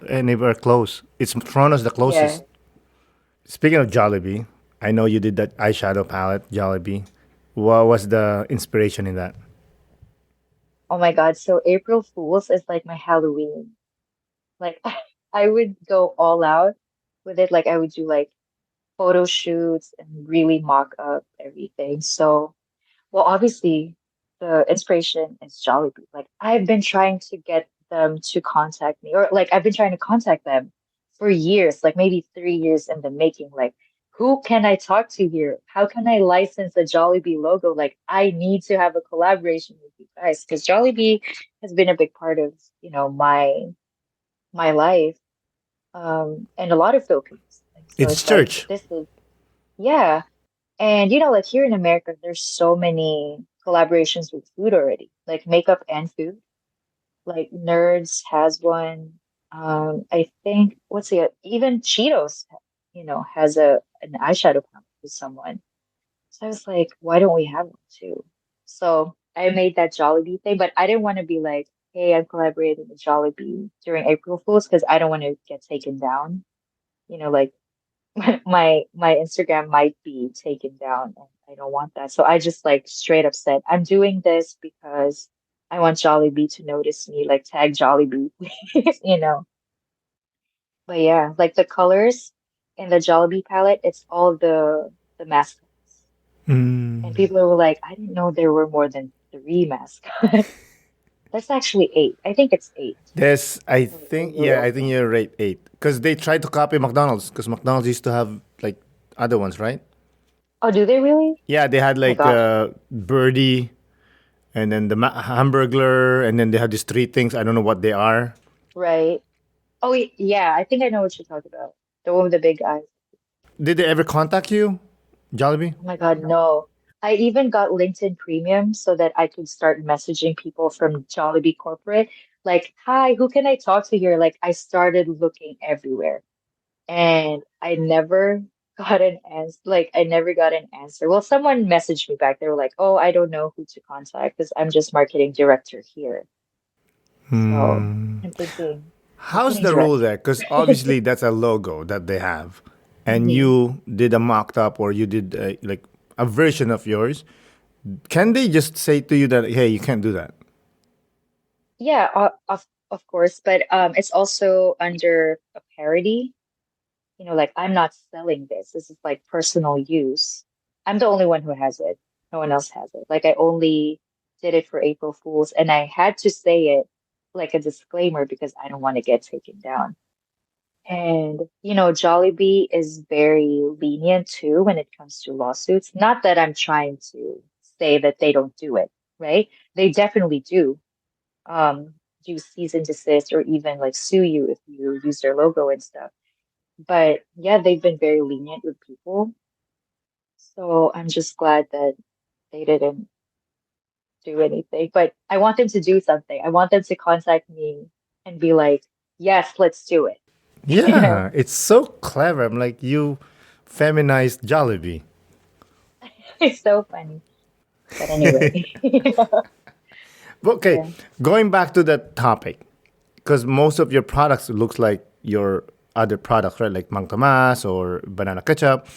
anywhere close. It's Toronto's the Yeah. closest. Speaking of Jollibee, I know you did that eyeshadow palette, Jollibee. What was the inspiration in that? Oh my God. So April Fools is like my Halloween. Like I would go all out with it. Like I would do like photo shoots and really mock up everything. So, well, obviously the inspiration is Jollibee. Like I've been trying to get them to contact me, or like I've been trying to contact them for years, like maybe 3 years in the making. Like, who can I talk to here? How can I license a Jollibee logo? Like, I need to have a collaboration with you guys because Jollibee has been a big part of, my life, and a lot of Filipinos. Like, so It's it's like church. this is yeah. And like here in America, there's so many collaborations with food already, like makeup and food. Like Nerds has one. I think what's the even Cheetos, has an eyeshadow palette with someone. So I was like, why don't we have one too? So I made that Jollibee thing, but I didn't want to be like, hey, I'm collaborating with Jollibee during April Fools because I don't want to get taken down. Like my Instagram might be taken down and I don't want that. So I just like straight up said, I'm doing this because I want Jollibee to notice me, like tag Jollibee, please. But yeah, like the colors in the Jollibee palette, it's all the mascots. And Mm. people were like, I didn't know there were more than three mascots. That's actually eight. I think it's eight There's, I in think, yeah, real. I think you're right, 8. Because they tried to copy McDonald's, because McDonald's used to have, like, other ones, right? Oh, do they really? Yeah, they had, Oh my like, gosh. Birdie, and then the Hamburglar, and then they had these three things. I don't know what they are. Right. Oh, yeah, I think I know what you're talking about. The one with the big eyes. Did they ever contact you, Jollibee? Oh my God, no. I even got LinkedIn Premium so that I could start messaging people from Jollibee Corporate. Like, hi, who can I talk to here? Like, I started looking everywhere and I never got an answer. Like, I never got an answer. Well, someone messaged me back. They were like, oh, I don't know who to contact because I'm just marketing director here. So Hmm. I'm thinking, How's Marketing the rule director. there? Because obviously that's a logo that they have, and Hmm. you did a mocked up or you did like a version of yours. Can they just say to you that hey, you can't do that? Yeah, of course, but it's also under a parody. Like I'm not selling this. This is like personal use. I'm the only one who has it. No one else has it. Like I only did it for April Fools, and I had to say it like a disclaimer because I don't want to get taken down. And Jollibee is very lenient too when it comes to lawsuits. Not that I'm trying to say that they don't do it, right? They definitely do. Um, do cease and desist or even like sue you if you use their logo and stuff. But yeah, they've been very lenient with people. So I'm just glad that they didn't do anything. But I want them to do something. I want them to contact me and be like, yes, let's do it. You know, Yeah, it's so clever. I'm like you feminized Jollibee. it's so funny. But anyway, Okay, yeah. going back to that topic, because most of your products looks like your other products, right? Like Mang Tomas or banana ketchup.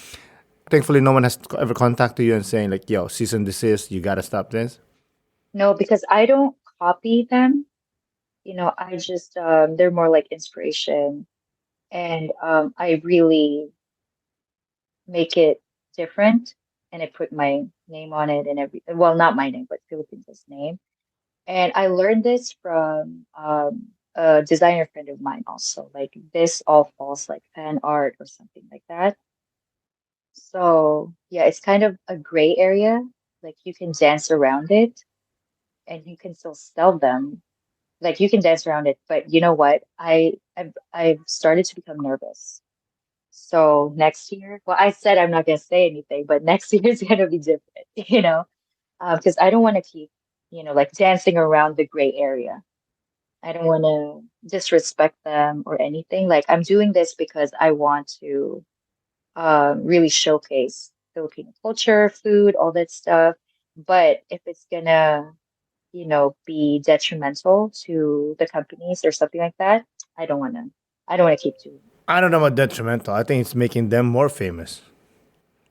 Thankfully, no one has ever contacted you and saying like, "Yo, cease and desist. You gotta stop this." No, because I don't copy them. I just they're more like inspiration and I really make it different and I put my name on it and well, not my name, but Filipinta's name. And I learned this from a designer friend of mine also. Like this all falls like fan art or something like that. So yeah, it's kind of a gray area. Like you can dance around it and you can still sell them. Like you can dance around it, but you know what? I've started to become nervous. So next year, well, I said I'm not going to say anything, but next year is going to be different, because I don't want to keep, like dancing around the gray area. I don't want to disrespect them or anything. Like I'm doing this because I want to really showcase Filipino culture, food, all that stuff. But if it's gonna, be detrimental to the companies or something like that, I don't want to. I don't want to keep doing it. I don't know about detrimental. I think it's making them more famous.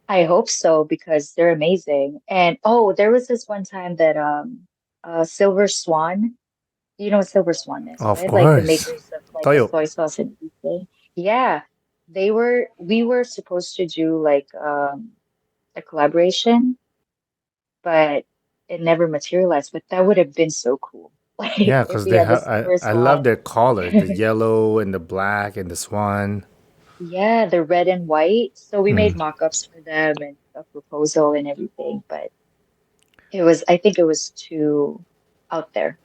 I hope so because they're amazing. And oh, there was this one time that Silver Swan, you know what Silver Swan is, Of right? Like the course, makers of like the Toyo. soy sauce and everything. Yeah, we were supposed to do like a collaboration, but it never materialized. But that would have been so cool. Like Yeah, if because we they had the have. Silver I love Swan. their colors, the yellow and the black and the swan. Yeah, the red and white. So we made mock-ups for them and a proposal and everything, but I think it was too out there.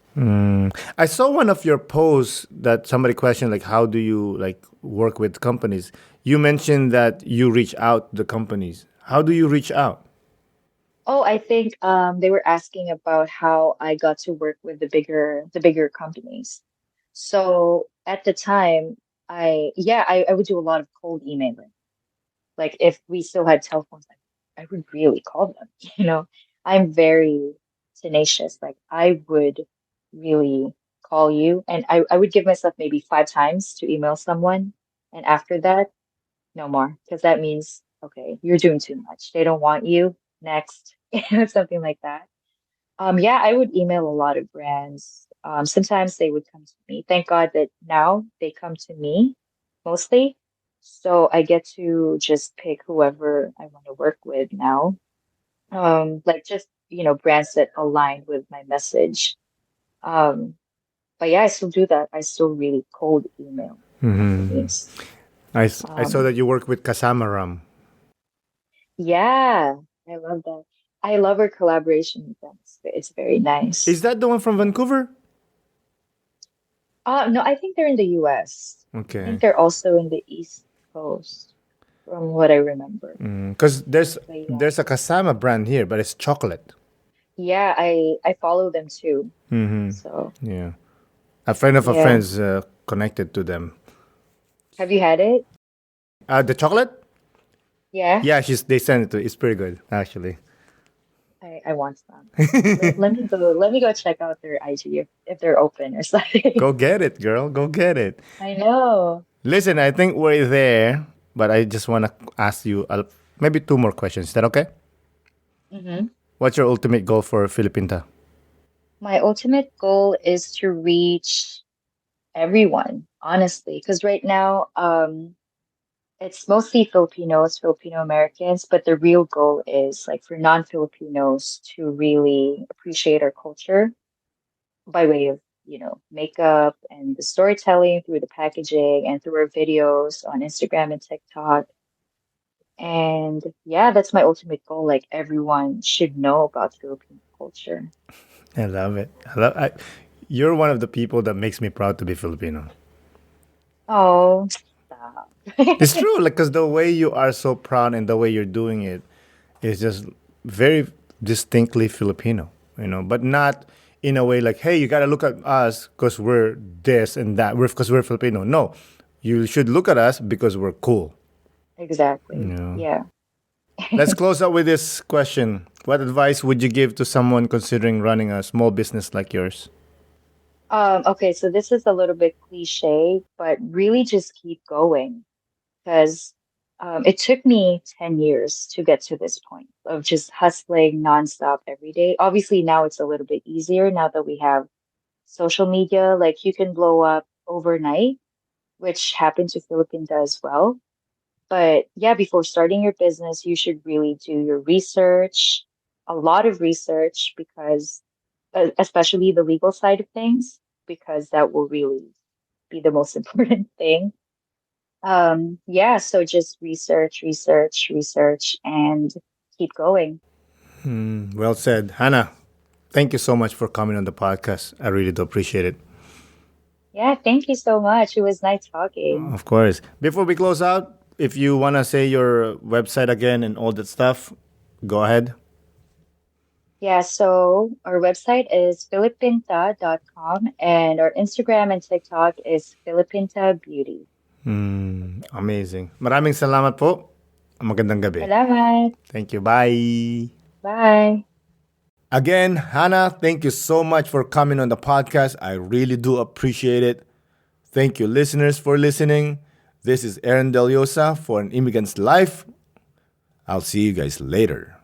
I saw one of your posts that somebody questioned like, how do you like work with companies? You mentioned that you reach out to the companies. How do you reach out? Oh, I think they were asking about how I got to work with the bigger companies. So at the time, I would do a lot of cold emailing. Like if we still had telephones, I would really call them, you know. I'm very tenacious. Like I would really call you and I would give myself maybe 5 times to email someone. And after that, no more. Because that means, okay, you're doing too much. They don't want you. Next. Something like that. Yeah, I would email a lot of brands. Sometimes they would come to me. Thank God that now they come to me mostly. So I get to just pick whoever I want to work with now. Like just, brands that align with my message. Um, but yeah, I still do that. I still really cold email companies. I saw Um, that you work with Kasamaram. yeah, I love that. I love our collaboration with them. It's very Is nice. that the one from Yeah. Vancouver? No, I think they're in the US. I Okay. think they're also in the East Coast, from what I remember. Because But yeah, there's a Kasama brand here, but it's chocolate. yeah, I follow them too. So Yeah. A friend of a yeah, friend's connected to them. have you had it? The chocolate? Yeah. Yeah, they sent it to. It's pretty good actually. I want some. Let me go check out their IG if they're open or something. Go get it, girl. Go get it. I know. Listen, I think we're there, but I just want to ask you maybe two more questions. Is that okay? Hmm. What's your ultimate goal for Filipinta? My ultimate goal is to reach everyone, honestly, because right now, it's mostly Filipinos, Filipino Americans, but the real goal is like for non-Filipinos to really appreciate our culture by way of, makeup and the storytelling through the packaging and through our videos on Instagram and TikTok. And yeah, that's my ultimate goal. Like everyone should know about Filipino culture. I love it. You're one of the people that makes me proud to be Filipino. Oh, stop. It's true, like, because the way you are so proud and the way you're doing it is just very distinctly Filipino, but not in a way like, hey, you got to look at us because we're this and that, because we're Filipino. No, you should look at us because we're cool. You Exactly. know. Yeah. Let's close out with this question. What advice would you give to someone considering running a small business like yours? Okay, so this is a little bit cliche, but really just keep going because it took me 10 years to get to this point of just hustling nonstop every day. Obviously, now it's a little bit easier now that we have social media. Like you can blow up overnight, which happened to Filipinta as well. But yeah, before starting your business, you should really do your research, a lot of research, because especially the legal side of things, because that will really be the most important thing. Yeah, so just research, research, research, and keep going. Well said. Hannah, thank you so much for coming on the podcast. I really do appreciate it. Yeah, thank you so much. It was nice talking. Of course. Before we close out, if you want to say your website again and all that stuff, go ahead. Yeah, so our website is filipinta.com and our Instagram and TikTok is Filipinta Beauty. Amazing. Maraming salamat po. Magandang gabi. Salamat. Thank you. Bye. Bye. Again, Hannah, thank you so much for coming on the podcast. I really do appreciate it. Thank you, listeners, for listening. This is Aaron Deliosa for An Immigrant's Life. I'll see you guys later.